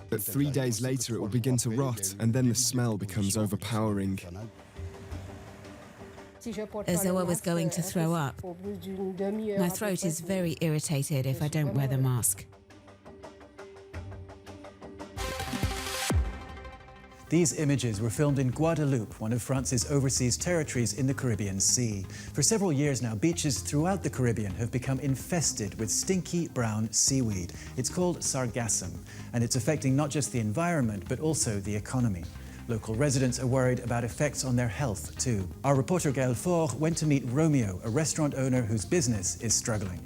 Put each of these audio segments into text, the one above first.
But 3 days later it will begin to rot, and then the smell becomes overpowering. As though I was going to throw up. My throat is very irritated if I don't wear the mask. These images were filmed in Guadeloupe, one of France's overseas territories in the Caribbean Sea. For several years now, beaches throughout the Caribbean have become infested with stinky brown seaweed. It's called Sargassum, and it's affecting not just the environment, but also the economy. Local residents are worried about effects on their health, too. Our reporter Gaël Faure went to meet Romeo, a restaurant owner whose business is struggling.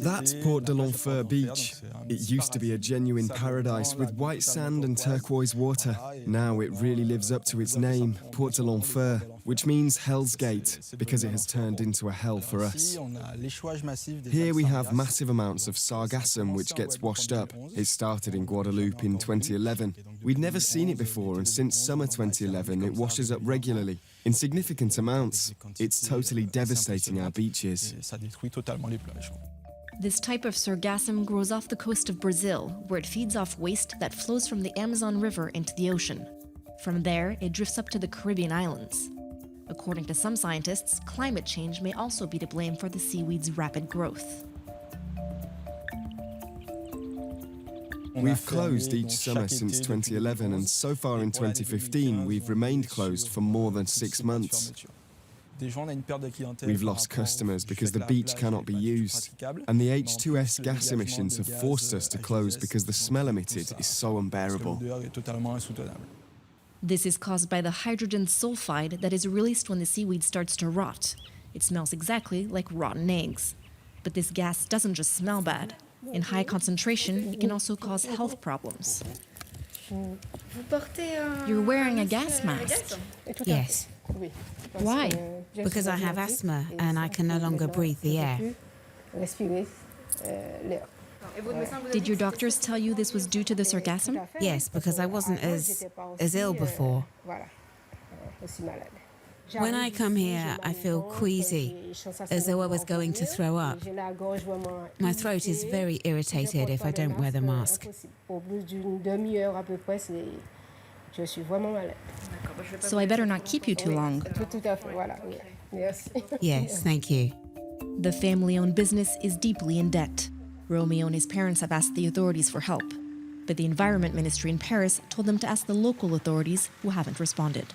That's Port de l'Enfer Beach. It used to be a genuine paradise with white sand and turquoise water. Now it really lives up to its name, Port de l'Enfer, which means Hell's Gate, because it has turned into a hell for us. Here we have massive amounts of Sargassum which gets washed up. It started in Guadeloupe in 2011. We'd never seen it before, and since summer 2011 it washes up regularly, in significant amounts. It's totally devastating our beaches. This type of sargassum grows off the coast of Brazil, where it feeds off waste that flows from the Amazon River into the ocean. From there, it drifts up to the Caribbean islands. According to some scientists, climate change may also be to blame for the seaweed's rapid growth. We've closed each summer since 2011, and so far in 2015 we've remained closed for more than 6 months. We've lost customers because the beach cannot be used, and the H2S gas emissions have forced us to close because the smell emitted is so unbearable. This is caused by the hydrogen sulfide that is released when the seaweed starts to rot. It smells exactly like rotten eggs. But this gas doesn't just smell bad. In high concentration, it can also cause health problems. You're wearing a gas mask? Yes. Why? Because I have asthma and I can no longer breathe the air. Did your doctors tell you this was due to the sargassum? Yes, because I wasn't as ill before. When I come here, I feel queasy, as though I was going to throw up. My throat is very irritated if I don't wear the mask. So I better not keep you too long. Yes, thank you. The family-owned business is deeply in debt. Romeo and his parents have asked the authorities for help, but the Environment Ministry in Paris told them to ask the local authorities, who haven't responded.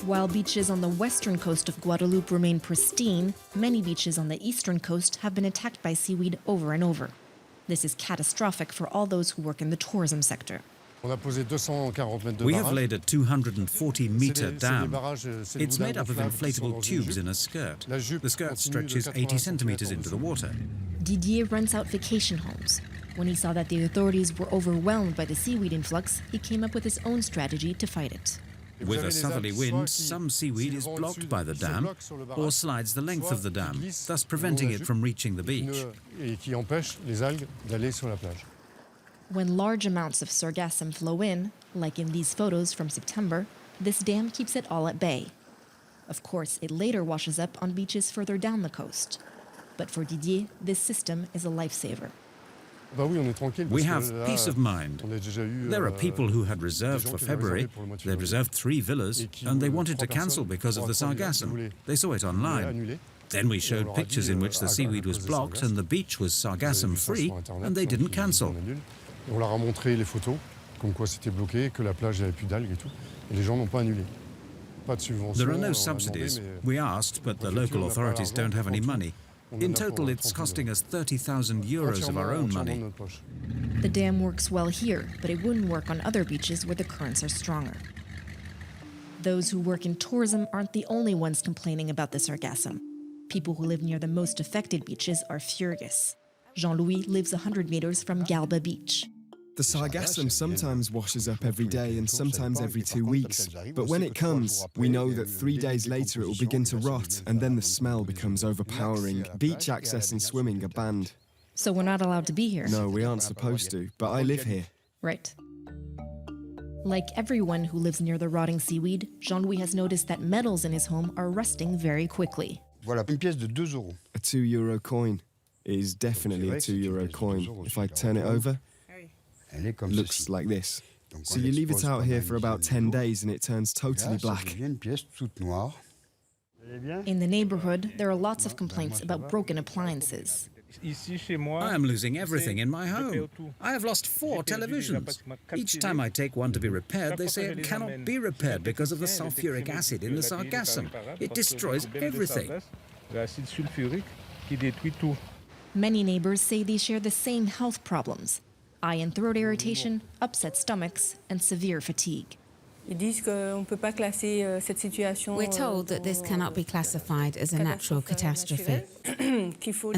While beaches on the western coast of Guadeloupe remain pristine, many beaches on the eastern coast have been attacked by seaweed over and over. This is catastrophic for all those who work in the tourism sector. We have laid a 240-meter dam. It's made up of inflatable tubes in a skirt. The skirt stretches 80 centimeters into the water. Didier rents out vacation homes. When he saw that the authorities were overwhelmed by the seaweed influx, he came up with his own strategy to fight it. With a southerly wind, some seaweed is blocked by the dam or slides the length of the dam, thus preventing it from reaching the beach. When large amounts of sargassum flow in, like in these photos from September, this dam keeps it all at bay. Of course, it later washes up on beaches further down the coast. But for Didier, this system is a lifesaver. We have peace of mind. There are people who had reserved for February. They'd reserved 3 villas, and they wanted to cancel because of the sargassum. They saw it online. Then we showed pictures in which the seaweed was blocked and the beach was sargassum-free, and they didn't cancel. There are no subsidies. We asked, but the local authorities don't have any money. In total, it's costing us 30,000 euros of our own money. The dam works well here, but it wouldn't work on other beaches where the currents are stronger. Those who work in tourism aren't the only ones complaining about the sargassum. People who live near the most affected beaches are furious. Jean-Louis lives 100 meters from Galba Beach. The sargassum sometimes washes up every day and sometimes every 2 weeks. But when it comes, we know that 3 days later it will begin to rot, and then the smell becomes overpowering. Beach access and swimming are banned. So we're not allowed to be here? No, we aren't supposed to, but I live here. Right. Like everyone who lives near the rotting seaweed, Jean-Louis has noticed that metals in his home are rusting very quickly. Voilà, une pièce de 2 euros. A €2 coin. It is definitely a €2 coin. If I turn it over, Elle est comme it looks ceci. like this. Donc, So on you leave it l'expose out here pendant for une about dizaine 10 de jours. days and it turns totally Là, ça black. devient une pièce toute noire. Vous allez bien? In the neighborhood, there are lots of complaints about broken appliances. I am losing everything in my home. I have lost 4 televisions. Each time I take one to be repaired, they say it cannot be repaired because of the sulfuric acid in the Sargassum. It destroys everything. Many neighbors say they share the same health problems: eye and throat irritation, upset stomachs, and severe fatigue. We're told that this cannot be classified as a natural catastrophe and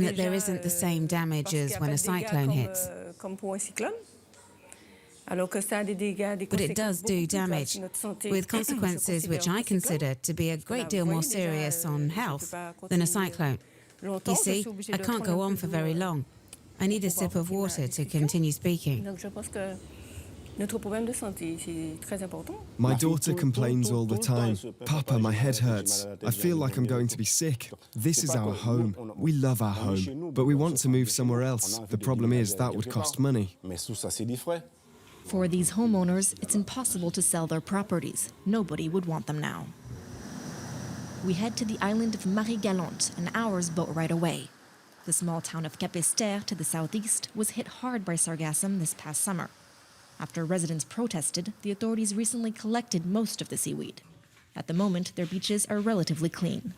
that there isn't the same damage as when a cyclone hits. But it does do damage, with consequences which I consider to be a great deal more serious on health than a cyclone. You see, I can't go on for very long. I need a sip of water to continue speaking. My daughter complains all the time. Papa, my head hurts. I feel like I'm going to be sick. This is our home. We love our home, but we want to move somewhere else. The problem is that would cost money. For these homeowners, it's impossible to sell their properties. Nobody would want them now. We head to the island of Marie-Galante, an hour's boat ride away. The small town of Capesterre to the southeast was hit hard by Sargassum this past summer. After residents protested, the authorities recently collected most of the seaweed. At the moment, their beaches are relatively clean.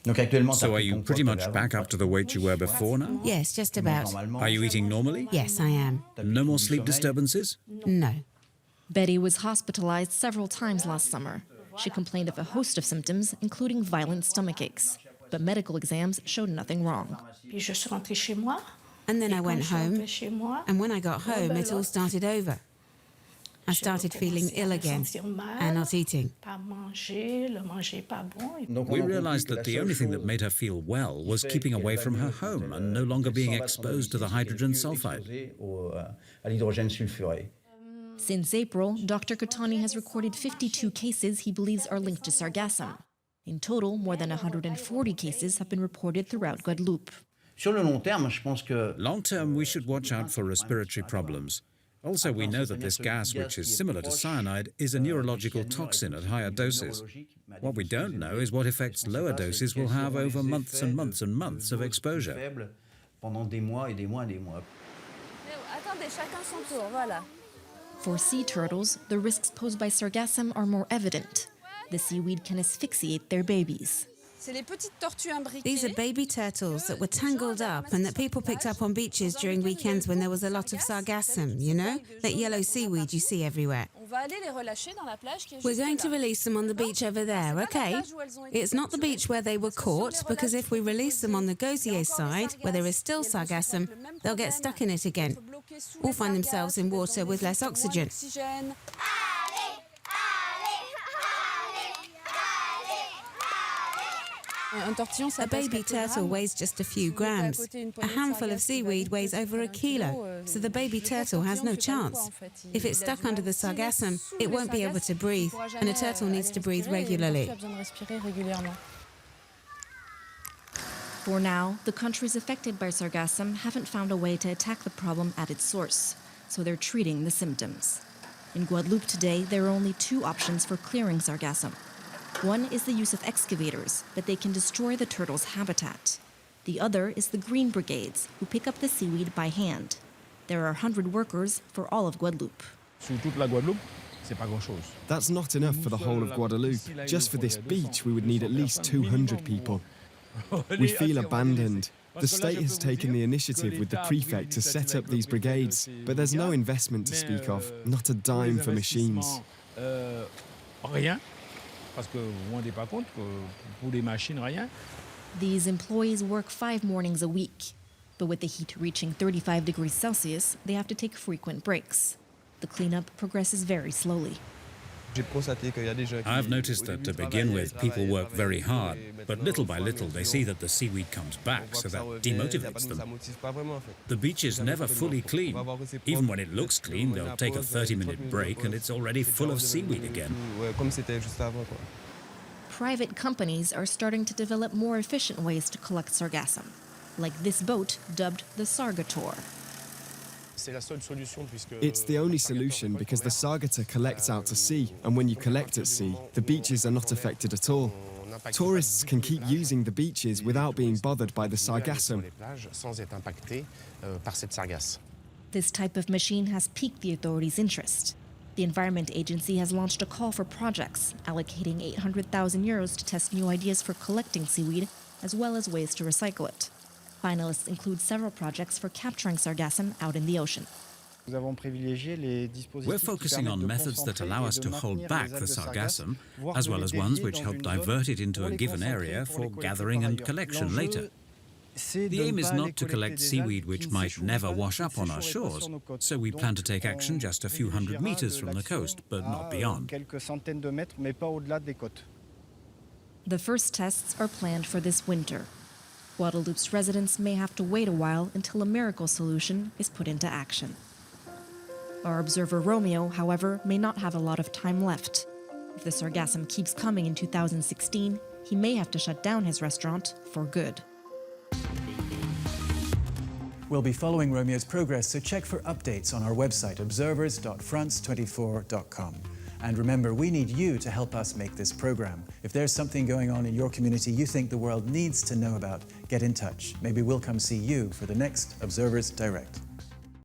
So are you pretty much back up to the weight you were before now? Yes, just about. Are you eating normally? Yes, I am. No more sleep disturbances? No. Betty was hospitalized several times last summer. She complained of a host of symptoms, including violent stomach aches. But medical exams showed nothing wrong. And then I went home, and when I got home, it all started over. I started feeling ill again and not eating. We realized that the only thing that made her feel well was keeping away from her home and no longer being exposed to the hydrogen sulfide. Since April, Dr. Kotani has recorded 52 cases he believes are linked to Sargassum. In total, more than 140 cases have been reported throughout Guadeloupe. Long term, we should watch out for respiratory problems. Also, we know that this gas, which is similar to cyanide, is a neurological toxin at higher doses. What we don't know is what effects lower doses will have over months and months and months of exposure. For sea turtles, the risks posed by Sargassum are more evident. The seaweed can asphyxiate their babies. These are baby turtles that were tangled up and that people picked up on beaches during weekends when there was a lot of sargassum, you know? That yellow seaweed you see everywhere. We're going to release them on the beach over there, okay? It's not the beach where they were caught, because if we release them on the Gosier side, where there is still sargassum, they'll get stuck in it again, or find themselves in water with less oxygen. A baby turtle weighs just a few grams. A handful of seaweed weighs over a kilo, so the baby turtle has no chance. If it's stuck under the sargassum, it won't be able to breathe, and a turtle needs to breathe regularly. For now, the countries affected by Sargassum haven't found a way to attack the problem at its source, so they're treating the symptoms. In Guadeloupe today, there are only 2 options for clearing Sargassum. One is the use of excavators, but they can destroy the turtle's habitat. The other is the green brigades, who pick up the seaweed by hand. There are 100 workers for all of Guadeloupe. That's not enough for the whole of Guadeloupe. Just for this beach, we would need at least 200 people. We feel abandoned. The state has taken the initiative with the prefect to set up these brigades, but there's no investment to speak of, not a dime for machines. These employees work 5 mornings a week, but with the heat reaching 35 degrees Celsius, they have to take frequent breaks. The cleanup progresses very slowly. I've noticed that to begin with, people work very hard, but little by little they see that the seaweed comes back, so that demotivates them. The beach is never fully clean. Even when it looks clean, they'll take a 30-minute break and it's already full of seaweed again. Private companies are starting to develop more efficient ways to collect sargassum, like this boat dubbed the Sargator. It's the only solution because the Sargator collects out to sea, and when you collect at sea, the beaches are not affected at all. Tourists can keep using the beaches without being bothered by the Sargassum. This type of machine has piqued the authorities' interest. The Environment Agency has launched a call for projects, allocating 800,000 euros to test new ideas for collecting seaweed, as well as ways to recycle it. Finalists include several projects for capturing sargassum out in the ocean. We're focusing on methods that allow us to hold back the sargassum, as well as ones which help divert it into a given area for gathering and collection later. The aim is not to collect seaweed which might never wash up on our shores, so we plan to take action just a few hundred meters from the coast, but not beyond. The first tests are planned for this winter. Guadeloupe's residents may have to wait a while until a miracle solution is put into action. Our Observer Romeo, however, may not have a lot of time left. If the sargassum keeps coming in 2016, he may have to shut down his restaurant for good. We'll be following Romeo's progress, so check for updates on our website, observers.france24.com. And remember, we need you to help us make this program. If there's something going on in your community you think the world needs to know about, get in touch. Maybe we'll come see you for the next Observers Direct.